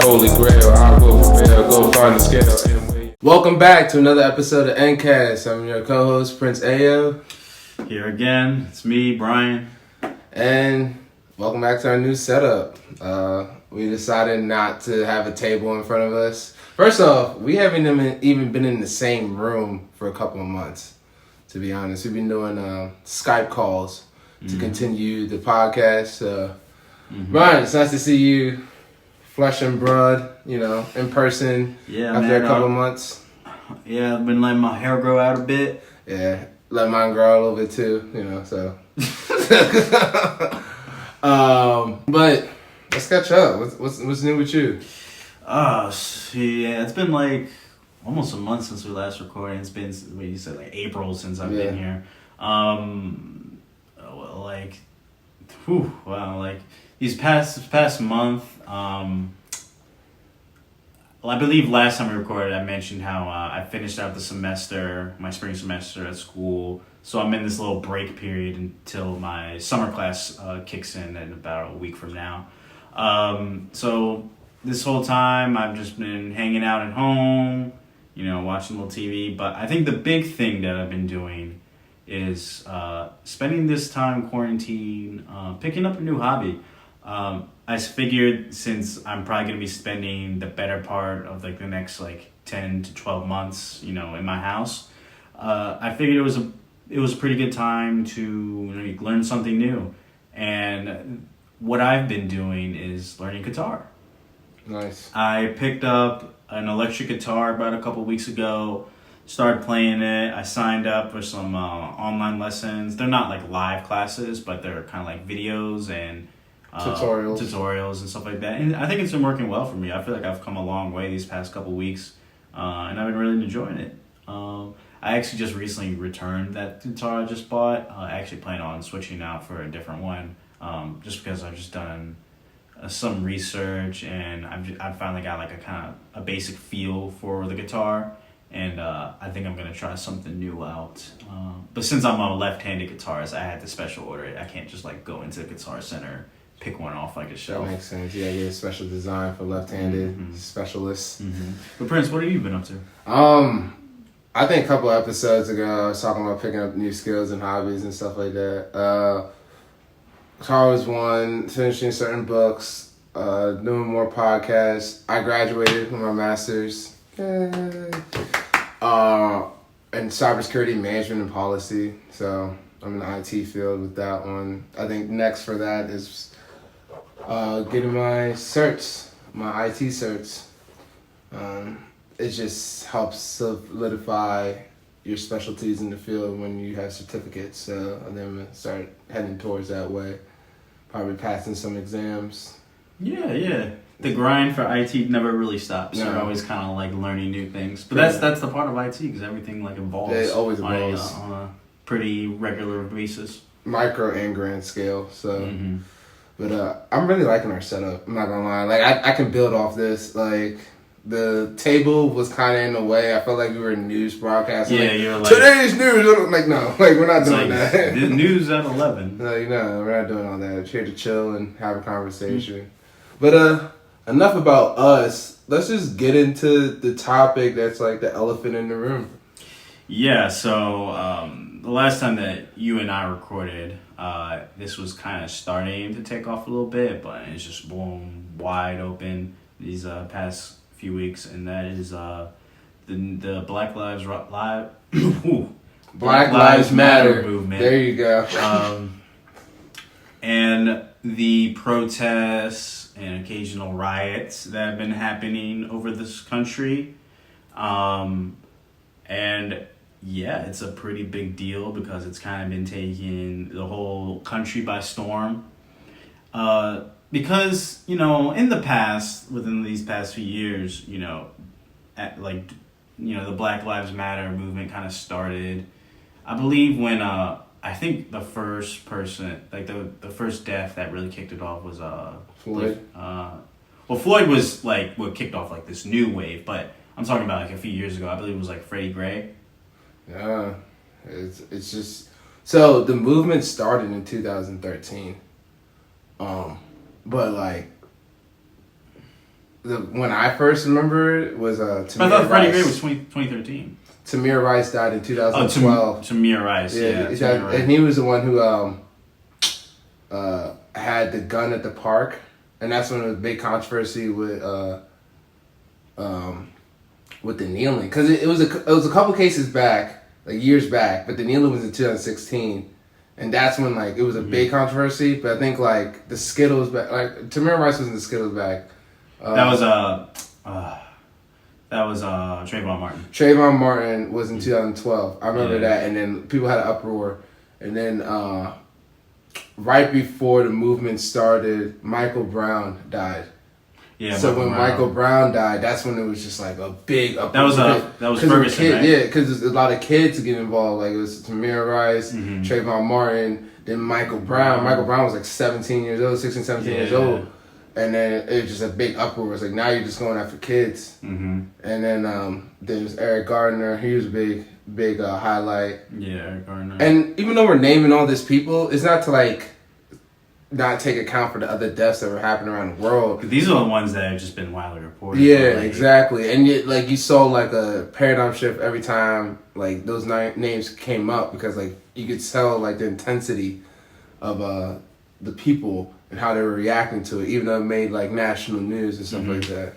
holy grail. I will prevail. Go find the scale and wait. Welcome back to another episode of N.Cast. I'm your co-host, Prince Ayo. Here again, it's me, Brian. And welcome back to our new setup. We decided not to have a table in front of us. First off, we haven't even been in the same room for a couple of months, to be honest. We've been doing Skype calls to continue the podcast. Brian, it's nice to see you flesh and blood, in person after a couple of months. Yeah, I've been letting my hair grow out a bit. Yeah, let mine grow a little bit too, so. But let's catch up. What's new with you? It's been like almost a month since we last recorded. It's been, what you said, like April since I've been here. These past month, I believe last time we recorded, I mentioned how I finished out the semester, my spring semester at school. So I'm in this little break period until my summer class kicks in about a week from now. So this whole time I've just been hanging out at home, watching a little TV. But I think the big thing that I've been doing is spending this time quarantine, picking up a new hobby. I figured since I'm probably going to be spending the better part of the next 10 to 12 months, in my house, I figured it was a pretty good time to learn something new. And what I've been doing is learning guitar. Nice. I picked up an electric guitar about a couple weeks ago, started playing it. I signed up for some online lessons. They're not live classes, but they're kind of videos and tutorials and stuff like that. And I think it's been working well for me. I feel like I've come a long way these past couple weeks, and I've been really enjoying it. I actually just recently returned that guitar I just bought. I actually plan on switching out for a different one, just because I've just done some research and I've finally got a basic feel for the guitar, and I think I'm gonna try something new out. But since I'm a left-handed guitarist, I had to special order it. I can't just go into the Guitar Center, pick one off a shelf. That makes sense. Yeah, get a special design for left-handed specialists. But Prince, what have you been up to? I think a couple of episodes ago I was talking about picking up new skills and hobbies and stuff like that. Guitar was one, finishing certain books, doing more podcasts. I graduated with my master's. Yay. In cybersecurity management and policy. So I'm in the IT field with that one. I think next for that is getting my certs, my IT certs. It just helps solidify your specialties in the field when you have certificates. So and then I'm gonna start heading towards that way. Probably passing some exams. Yeah. The grind for IT never really stops. No. You're always kind of learning new things. But that's the part of IT, because everything evolves. It always evolves on a pretty regular basis. Micro and grand scale. So, but I'm really liking our setup. I'm not gonna lie. I can build off this. The table was kind of in the way. I felt like we were news broadcasting. Yeah, you're today's news. No, we're not doing that. The news at 11. No, we're not doing all that. We're here to chill and have a conversation. But enough about us. Let's just get into the topic that's the elephant in the room. Yeah. So the last time that you and I recorded, this was kind of starting to take off a little bit, but it's just blown wide open these past few weeks, and that is the Black Lives Matter movement. There you go. And the protests and occasional riots that have been happening over this country, and yeah, it's a pretty big deal because it's kind of been taking the whole country by storm. Because, in the past, within these past few years, the Black Lives Matter movement kind of started, I believe, when, I think the first person, the first death that really kicked it off was, Floyd. Floyd was, what kicked off, this new wave, but I'm talking about, a few years ago, I believe it was, Freddie Gray. Yeah, it's just, so the movement started in 2013, but when I first remember it was Tamir I thought Freddie Gray Rice. was 2013. Tamir Rice died in 2012. Tamir Rice, Tamir Rice. And he was the one who had the gun at the park, and that's when there was a big controversy with the kneeling, because it was a couple cases back, like years back, but the kneeling was in 2016, and that's when like it was a big controversy. But I think like the Skittles back, like Tamir Rice was in the Skittles back. That was Trayvon Martin. Trayvon Martin was in 2012. I remember that, and then people had an uproar, and then right before the movement started, Michael Brown died. Yeah. So when Michael Brown died, that's when it was just like a big uproar. That was Ferguson, right? Yeah, because there's a lot of kids to get involved. Like it was Tamir Rice, Trayvon Martin, then Michael Brown. Michael Brown was like 17 years old, 16, 17 years old. And then it was just a big uproar. It's like, now you're just going after kids. And then there's Eric Gardner. He was a big highlight. Yeah, Eric Gardner. And even though we're naming all these people, it's not to like not take account for the other deaths that were happening around the world. These are the ones that have just been widely reported. Yeah, exactly. And yet, like, you saw like a paradigm shift every time like those names came up, because like you could tell like the intensity of the people and how they were reacting to it, even though it made like national news and stuff like that.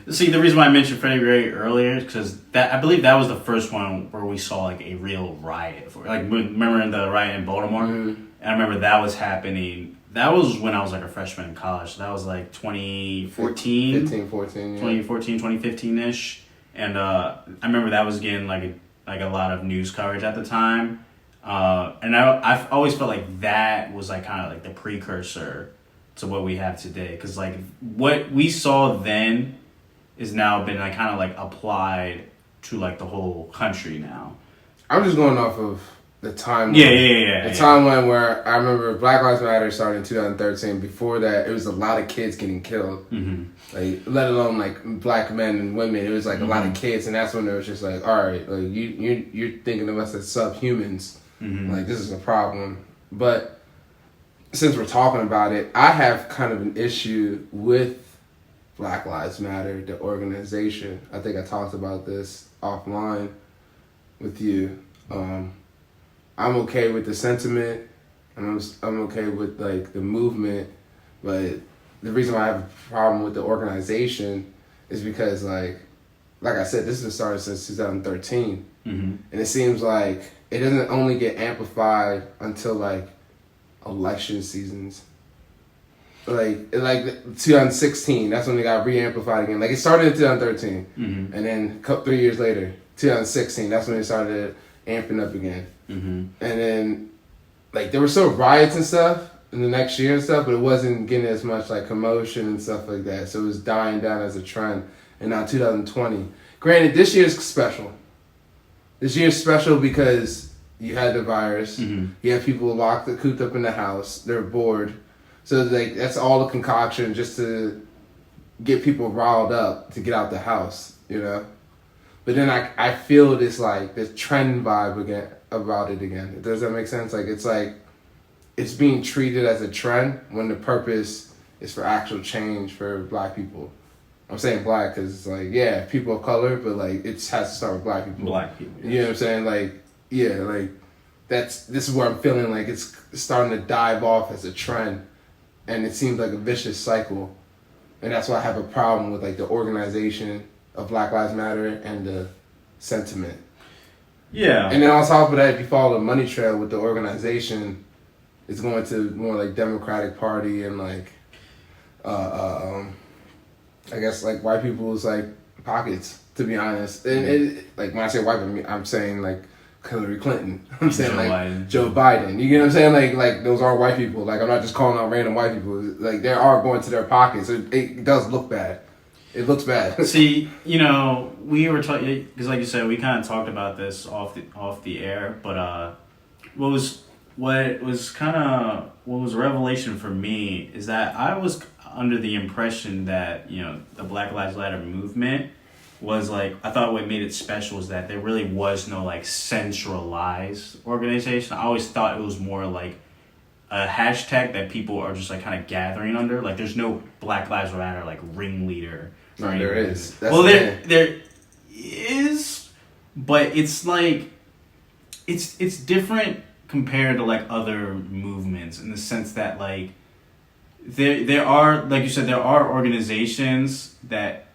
See, the reason why I mentioned Freddie Gray earlier is because I believe that was the first one where we saw like a real riot. Like, remember the riot in Baltimore? And I remember that was happening. That was when I was like a freshman in college. So that was like 2014. 2014, 2015-ish. And I remember that was getting like a lot of news coverage at the time. And I've always felt like that was like kind of like the precursor to what we have today. Because like what we saw then is now been like kind of like applied to like the whole country now. I'm just going off of the timeline. Yeah. The timeline where I remember Black Lives Matter started in 2013. Before that, it was a lot of kids getting killed. Like, let alone like black men and women. It was like a lot of kids, and that's when it was just like, all right, like you're thinking of us as subhumans. Like, this is a problem. But since we're talking about it, I have kind of an issue with Black Lives Matter, the organization. I think I talked about this offline with you. I'm okay with the sentiment, and I'm okay with like the movement, but the reason why I have a problem with the organization is because like I said, this has started since 2013, and it seems like it doesn't only get amplified until like election seasons. Like 2016, that's when it got re-amplified again. Like, it started in 2013, and then 3 years later, 2016, that's when it started amping up again. And then, like, there were still riots and stuff in the next year and stuff, but it wasn't getting as much like commotion and stuff like that. So it was dying down as a trend. And now 2020. Granted, this year's special. This year's special because you had the virus. You have people cooped up in the house. They're bored. So like that's all a concoction just to get people riled up to get out the house, you know. But then I feel this like this trend vibe again about it again. Does that make sense? Like it's being treated as a trend when the purpose is for actual change for black people. I'm saying black because it's like, yeah, people of color, but like it has to start with black people. Black people. Yes. You know what I'm saying? Like, yeah, like this is where I'm feeling like it's starting to dive off as a trend. And it seems like a vicious cycle. And that's why I have a problem with like the organization of Black Lives Matter and the sentiment. Yeah. And then on top of that, if you follow the money trail with the organization, it's going to more like Democratic Party and like, I guess like white people's like pockets, to be honest. And it, like when I say white, I'm saying like Hillary Clinton. I'm saying Joe Biden. You get what I'm saying? Like those are white people. Like, I'm not just calling out random white people. Like, they are going to their pockets. It does look bad. It looks bad. See, you know, we were talking because, like you said, we kind of talked about this off the air. But what was a revelation for me is that I was under the impression that, you know, the Black Lives Matter movement was like, I thought what made it special was that there really was no like centralized organization. I always thought it was more like a hashtag that people are just like kind of gathering under. Like there's no Black Lives Matter like ringleader. No, there is. There is, but it's like it's different compared to like other movements in the sense that like there are, like you said, there are organizations that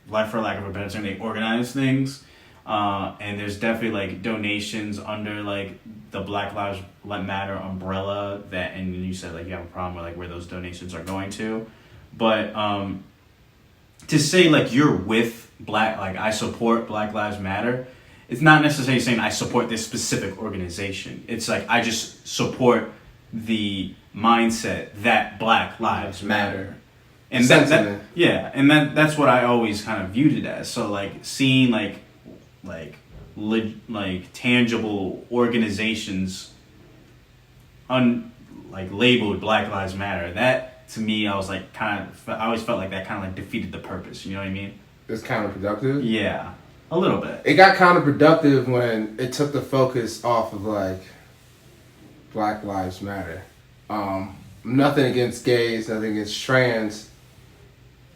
like, for lack of a better term, they organize things, and there's definitely like donations under like the Black Lives Matter umbrella that, and you said like you have a problem with like where those donations are going to, but to say like you're with like I support Black Lives Matter, it's not necessarily saying I support this specific organization. It's like I just support the mindset that Black Lives Matter. And that's what I always kind of viewed it as. So like seeing like tangible organizations like labeled Black Lives Matter, that to me I was like I always felt like that kind of like defeated the purpose, you know what I mean? It's counterproductive? Yeah, a little bit. It got counterproductive when it took the focus off of like Black Lives Matter. Nothing against gays, nothing against trans,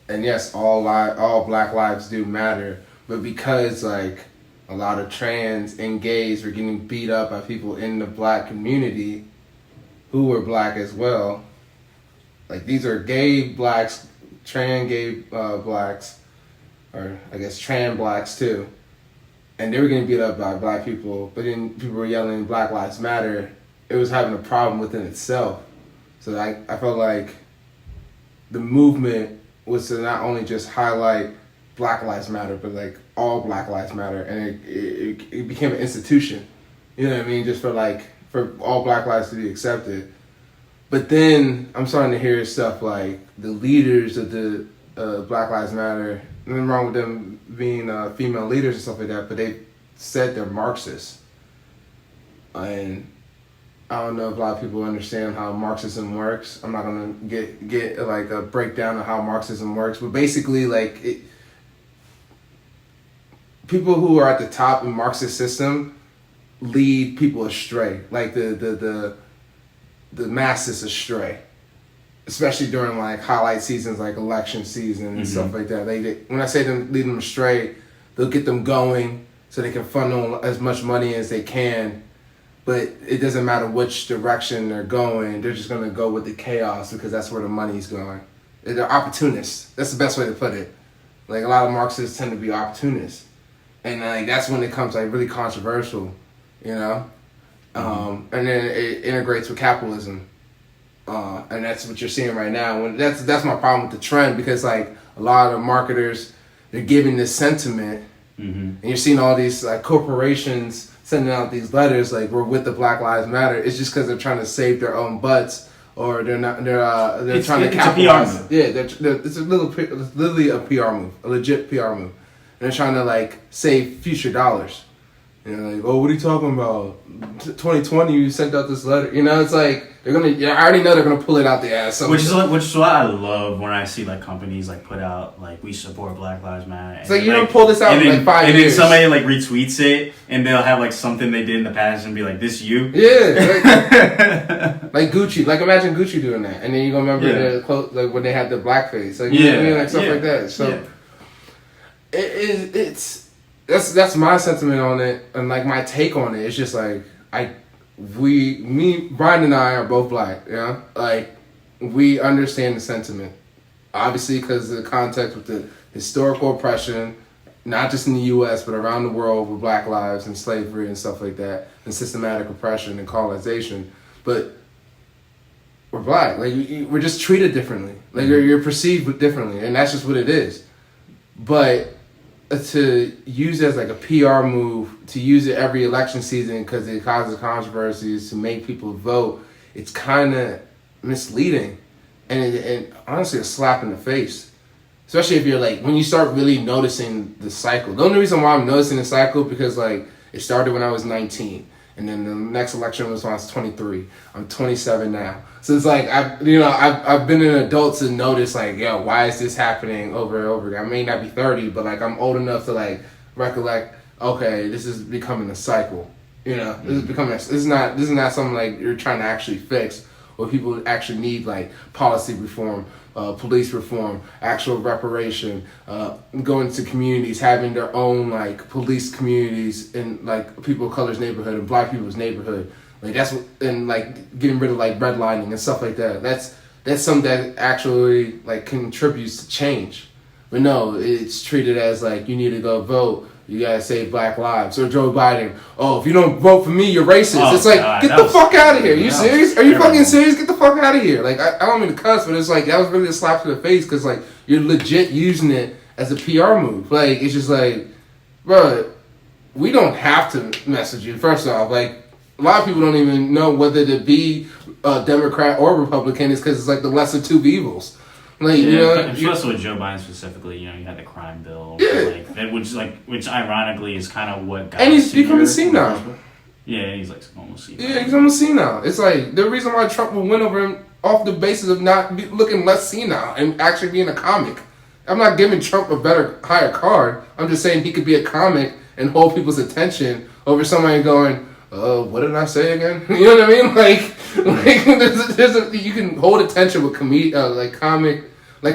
and yes, all Black lives do matter. But because like a lot of trans and gays were getting beat up by people in the Black community who were Black as well, like these are gay Blacks, trans gay Blacks, or I guess trans Blacks too, and they were getting beat up by Black people. But then people were yelling Black Lives Matter. It was having a problem within itself. So I felt like the movement was to not only just highlight Black Lives Matter, but like all Black Lives Matter, and it became an institution. You know what I mean? Just for all Black lives to be accepted. But then I'm starting to hear stuff like the leaders of the Black Lives Matter. Nothing wrong with them being female leaders and stuff like that, but they said they're Marxists. And I don't know if a lot of people understand how Marxism works. I'm not gonna get like a breakdown of how Marxism works, but basically, like people who are at the top in Marxist system lead people astray, like the masses astray, especially during like highlight seasons, like election season and stuff like that. When I say them lead them astray, they'll get them going so they can funnel as much money as they can. But it doesn't matter which direction they're going. They're just going to go with the chaos because that's where the money's going. They're opportunists. That's the best way to put it. Like a lot of Marxists tend to be opportunists. And like that's when it comes like really controversial, you know? And then it integrates with capitalism. And that's what you're seeing right now. When that's my problem with the trend, because like a lot of marketers, they're giving this sentiment, and you're seeing all these like corporations sending out these letters like we're with the Black Lives Matter. It's just because they're trying to save their own butts, or they're not. They're trying to capitalize. It's a PR move. Yeah, it's literally a PR move, a legit PR move. And they're trying to like save future dollars. You know, like, oh, what are you talking about? 2020, you sent out this letter. You know, it's like they're gonna. Yeah, I already know they're gonna pull it out the ass. Which is what I love when I see like companies like put out like we support Black Lives Matter. It's like you don't pull this out in like 5 years. And then somebody like retweets it, and they'll have like something they did in the past and be like, "This you?" Yeah, like Gucci. Like imagine Gucci doing that, and then you gonna remember the quote like when they had the blackface. Like you know what I mean, like stuff like that. So it's. That's my sentiment on it, and like my take on it. It's just like Brian and I are both Black, yeah. Like we understand the sentiment, obviously because of the context with the historical oppression, not just in the U.S. but around the world with Black lives and slavery and stuff like that, and systematic oppression and colonization. But we're Black, like we're just treated differently, like you're perceived differently, and that's just what it is. But to use it as like a PR move, to use it every election season because it causes controversies to make people vote, it's kind of misleading and honestly a slap in the face. Especially if you're like, when you start really noticing the cycle. The only reason why I'm noticing the cycle because like it started when I was 19 and then the next election was when I was 23. I'm 27 now. So it's like, I've been an adult to notice like, yo, why is this happening over and over again? I may not be 30, but like I'm old enough to like recollect, okay, this is becoming a cycle. You know, this is not something like you're trying to actually fix. where people actually need like policy reform, police reform, actual reparation, going to communities, having their own like police communities in like people of color's neighborhood and black people's neighborhood. Like that's what, and like getting rid of like redlining and stuff like that. That's something that actually like contributes to change. But no, it's treated as like you need to go vote. You gotta save Black lives. Or Joe Biden. Oh, if you don't vote for me, you're racist. Oh, it's like, God, get the fuck out of here. You serious? Are you fucking serious? Get the fuck out of here. Like, I don't mean to cuss, but it's like, that was really a slap to the face because, like, you're legit using it as a PR move. Like, it's just like, bro, we don't have to message you. First off, like, a lot of people don't even know whether to be a Democrat or Republican is because it's like the lesser two evils. Like, you know, especially with Joe Biden specifically, you know, you had the crime bill, like that, which ironically is kind of what got. And he's becoming senile. Yeah, he's like almost senile. Yeah, he's almost senile. It's like the reason why Trump will win over him off the basis of not looking less senile and actually being a comic. I'm not giving Trump a higher card. I'm just saying he could be a comic and hold people's attention over somebody going, what did I say again? You know what I mean? Like you can hold attention with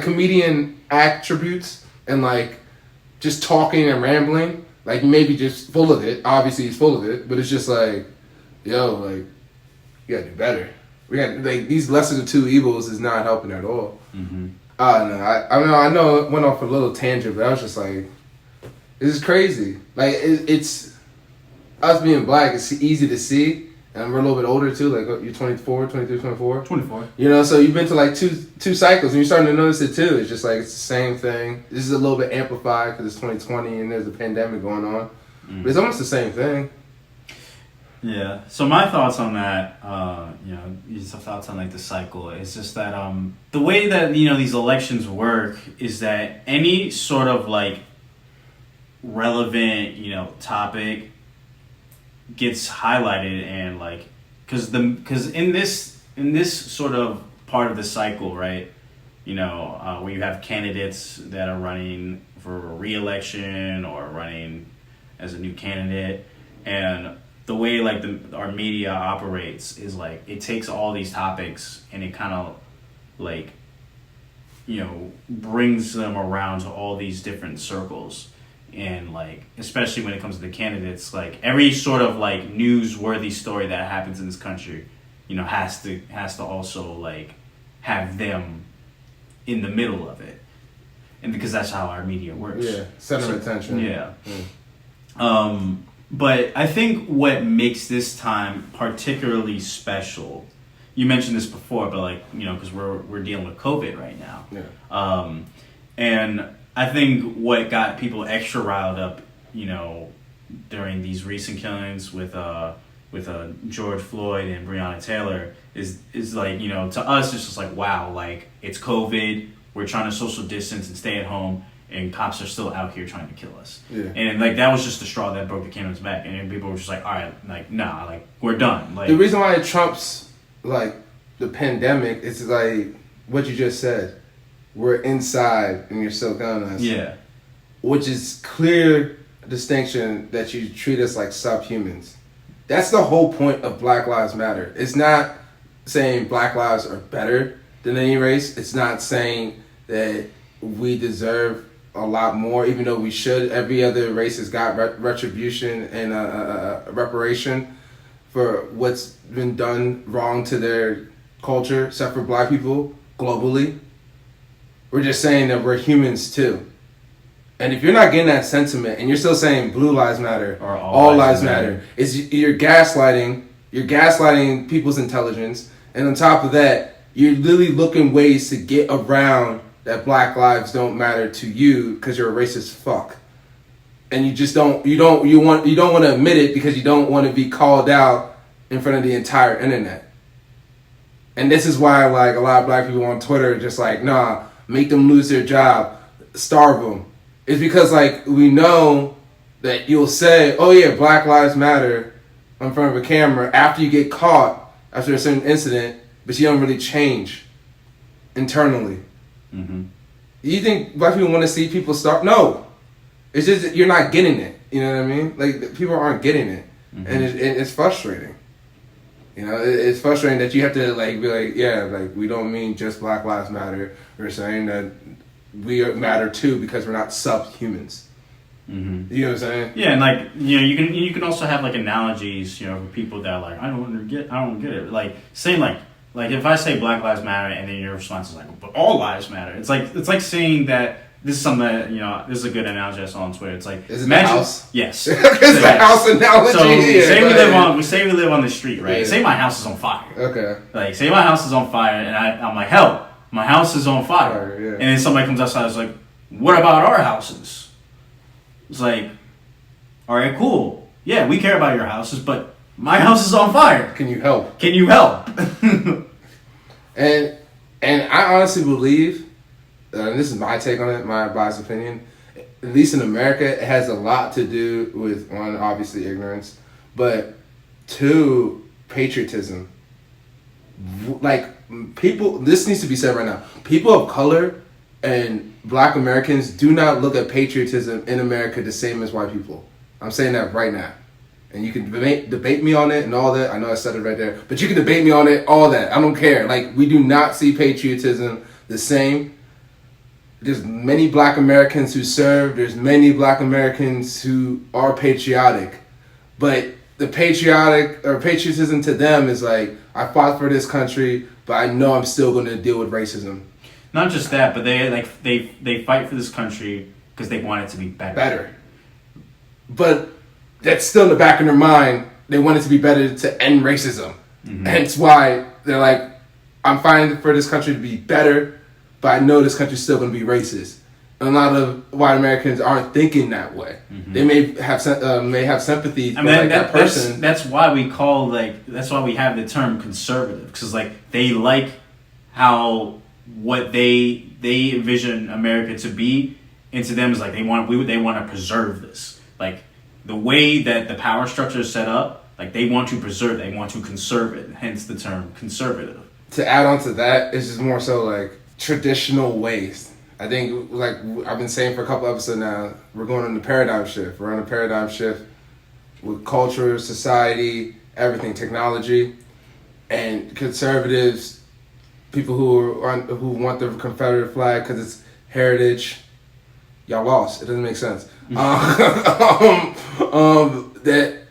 comedian attributes and like just talking and rambling. Like maybe just full of it. Obviously he's full of it, but it's just like, yo, like you gotta do better. We got like these lesser of two evils is not helping at all. Mm-hmm. I know it went off a little tangent, but I was just like, this is crazy. Like it's us being black, it's easy to see, and we're a little bit older too, like you're 24, 23, 24. 24. You know, so you've been to like two cycles, and you're starting to notice it too. It's just like, it's the same thing. This is a little bit amplified because it's 2020 and there's a pandemic going on. But it's almost the same thing. Yeah, so my thoughts on that, your thoughts on like the cycle, is just that the way that, you know, these elections work is that any sort of like relevant, you know, topic gets highlighted, and like because in this sort of part of the cycle, right, you know, where you have candidates that are running for a re-election or running as a new candidate, and the way like our media operates is like it takes all these topics and it kind of like, you know, brings them around to all these different circles. And like, especially when it comes to the candidates, like every sort of like newsworthy story that happens in this country, you know, has to also like have them in the middle of it, and because that's how our media works. Yeah, center attention. Yeah. But I think what makes this time particularly special, you mentioned this before, but like, you know, because we're dealing with COVID right now. Yeah. And I think what got people extra riled up, you know, during these recent killings with George Floyd and Breonna Taylor is like, you know, to us it's just like, wow, like it's COVID, we're trying to social distance and stay at home, and cops are still out here trying to kill us. Yeah. And like that was just the straw that broke the camel's back, and people were just like, all right, like nah, like we're done. Like the reason why it trumps like the pandemic is like what you just said. We're inside and you're still killing us. Yeah. Which is clear distinction that you treat us like subhumans. That's the whole point of Black Lives Matter. It's not saying Black lives are better than any race. It's not saying that we deserve a lot more, even though we should. Every other race has got retribution and reparation for what's been done wrong to their culture, except for black people globally. We're just saying that we're humans too. And if you're not getting that sentiment and you're still saying blue lives matter or all lives matter, you're gaslighting people's intelligence. And on top of that, you're literally looking ways to get around that black lives don't matter to you because you're a racist fuck. And you just don't want to admit it because you don't want to be called out in front of the entire internet. And this is why like a lot of black people on Twitter are just like, nah, make them lose their job, starve them. It's because like we know that you'll say, oh yeah, Black Lives Matter in front of a camera after you get caught after a certain incident, but you don't really change internally. Mm-hmm. You think black people want to see people starve? No. It's just that you're not getting it. You know what I mean? Like people aren't getting it. Mm-hmm. And it's frustrating. You know, it's frustrating that you have to like be like, yeah, like we don't mean just Black Lives Matter. We're saying that we matter too because we're not subhumans. Mm-hmm. You know what I'm saying? Yeah, and like you can also have like analogies, for people that are like I don't get it. Like saying like if I say Black Lives Matter and then your response is like, but all lives matter. It's like saying that. This is something that, this is a good analogy I saw on Twitter. It's like, is it imagine, the house? Yes. It's the house analogy. So say we live on the street, right? Yeah. Say my house is on fire. Okay. Like, say my house is on fire, and I'm like, help, my house is on fire. Yeah. And then somebody comes outside and is like, what about our houses? It's like, all right, cool. Yeah, we care about your houses, but my house is on fire. Can you help? And I honestly believe, and this is my take on it, my biased opinion, at least in America, it has a lot to do with, one, obviously ignorance, but two, patriotism. Like, people, this needs to be said right now, people of color and Black Americans do not look at patriotism in America the same as white people. I'm saying that right now. And you can debate me on it and all that. I know I said it right there. But you can debate me on it, all that. I don't care. Like, we do not see patriotism the same. There's many Black Americans who serve. There's many Black Americans who are patriotic. But the patriotism to them is like, I fought for this country, but I know I'm still going to deal with racism. Not just that, but they fight for this country because they want it to be better. But that's still in the back of their mind. They want it to be better to end racism. Mm-hmm. Hence why they're like, I'm fighting for this country to be better, but I know this country's still going to be racist. And a lot of white Americans aren't thinking that way. Mm-hmm. They may have sympathy for that person. That's why we have the term conservative, because like they like how what they envision America to be, and to them is like they want to preserve this. Like the way that the power structure is set up, like they want to preserve it, they want to conserve it. Hence the term conservative. To add on to that, it's just more so like traditional ways. I think, like I've been saying for a couple episodes now, we're going on the paradigm shift. We're on a paradigm shift with culture, society, everything, technology, and conservatives, people who want the Confederate flag because it's heritage. Y'all lost. It doesn't make sense. That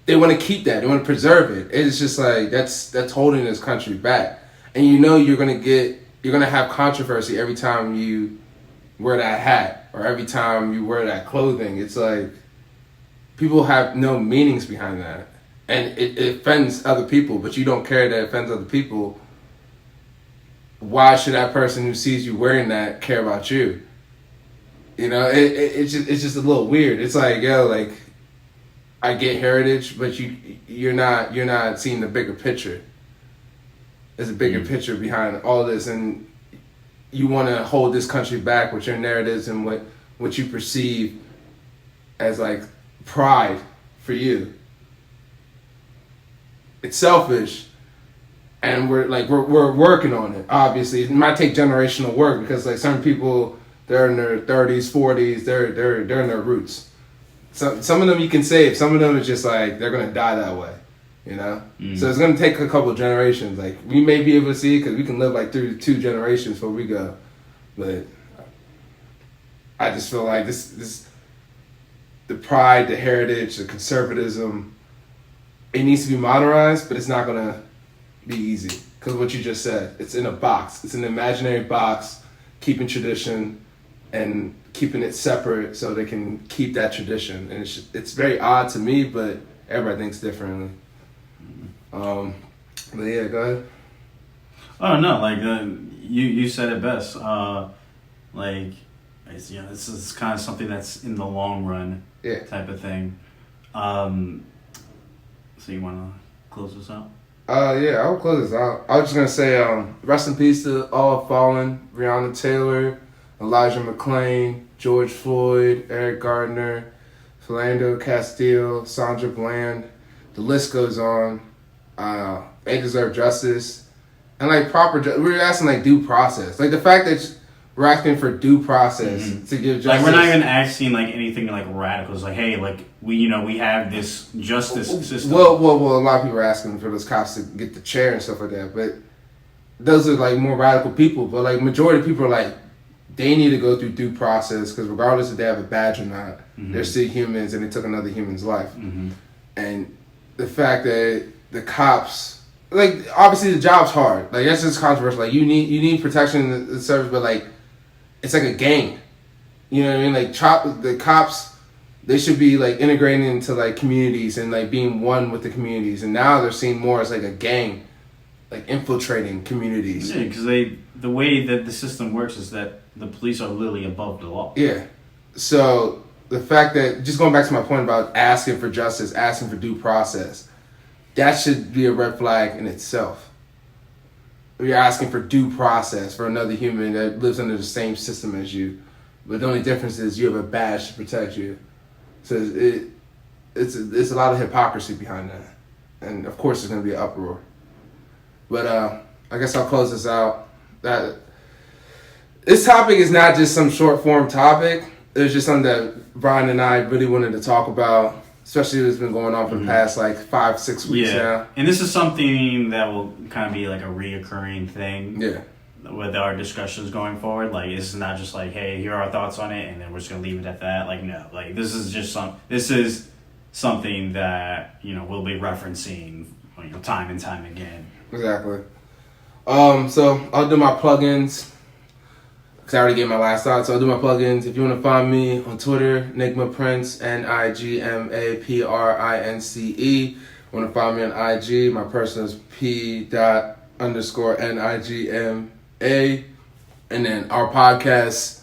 they want to keep that. They want to preserve it. It's just like that's holding this country back. And you're gonna have controversy every time you wear that hat or every time you wear that clothing. It's like people have no meanings behind that, and it offends other people. But you don't care that it offends other people. Why should that person who sees you wearing that care about you? It's just a little weird. It's like, yo, like I get heritage, but you're not seeing the bigger picture. There's a bigger picture behind all this, and you want to hold this country back with your narratives and what you perceive as like pride for you. It's selfish, and we're working on it. Obviously, it might take generational work because like some people, they're in their 30s, 40s, they're in their roots. Some of them you can save. Some of them is just like they're gonna die that way. So it's going to take a couple of generations. Like, we may be able to see it because we can live, like, through 2 generations before we go. But I just feel like this the pride, the heritage, the conservatism, it needs to be modernized, but it's not going to be easy. Because what you just said, it's in a box. It's an imaginary box, keeping tradition and keeping it separate so they can keep that tradition. And it's very odd to me, but everybody thinks differently. But yeah, go ahead. Oh no, like you said it best. Like this is kind of something that's in the long run, type of thing. So you want to close this out? Yeah, I'll close this out. I was just gonna say, rest in peace to all fallen: Breonna Taylor, Elijah McClain, George Floyd, Eric Gardner, Philando Castile, Sandra Bland. The list goes on. They deserve justice, and like proper. We're asking like due process. Like the fact that We're asking for due process to give justice. Like, we're not even asking like anything like radical. It's like, hey, like we have this justice system. Well, a lot of people are asking for those cops to get the chair and stuff like that, but those are like more radical people. But like majority of people are like, they need to go through due process because regardless if they have a badge or not, they're still humans and they took another human's life. And the fact that the cops, like, obviously the job's hard. Like, that's just controversial. Like, you need protection in the service, but like, it's like a gang. You know what I mean? Like, the cops, they should be like integrating into like communities and like being one with the communities. And now they're seen more as like a gang, like infiltrating communities. Yeah, because the way that the system works is that the police are literally above the law. Yeah. So the fact that, just going back to my point about asking for justice, asking for due process, that should be a red flag in itself. You're asking for due process for another human that lives under the same system as you. But the only difference is you have a badge to protect you. So it's a lot of hypocrisy behind that. And of course there's going to be an uproar. But I guess I'll close this out. This topic is not just some short form topic. It's just something that Brian and I really wanted to talk about, especially what's been going on for the past like 5-6 weeks now. And this is something that will kind of be like a reoccurring thing. Yeah. With our discussions going forward, like this is not just like, hey, here are our thoughts on it, and then we're just gonna leave it at that. Like, no, like this is something that we'll be referencing time and time again. Exactly. So I'll do my plugins because I already gave my last thought. So I'll do my plugins. If you want to find me on Twitter, Nigma Prince, NIGMAPRINCE. Want to find me on IG? My personal is P._NIGMA. And then our podcast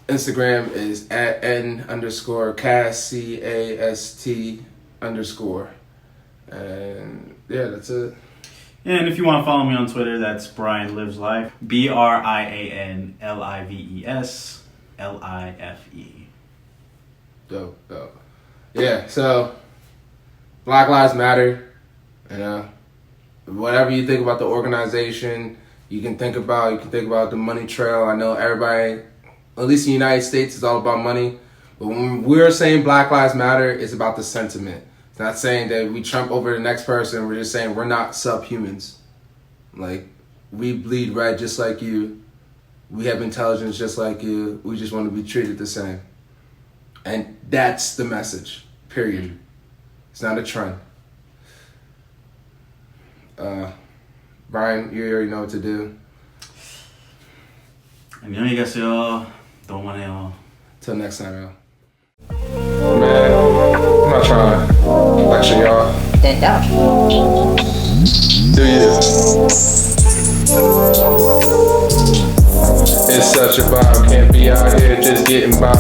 Instagram is at N_cast CAST_. And yeah, that's it. And if you want to follow me on Twitter, that's Brian Lives Life. BrianLivesLife. Dope. Yeah, so Black Lives Matter. Whatever you think about the organization, you can think about the money trail. I know everybody, at least in the United States, is all about money. But when we're saying Black Lives Matter, it's about the sentiment. It's not saying that we trump over the next person. We're just saying we're not subhumans. Like, we bleed red just like you. We have intelligence just like you. We just want to be treated the same. And that's the message, period. It's not a trend. Brian, you already know what to do. 안녕히가세요. 동안해요. Till next time, y'all. Man, I'm not trying to lecture y'all. Do you? It's such a vibe, can't be out here just getting by.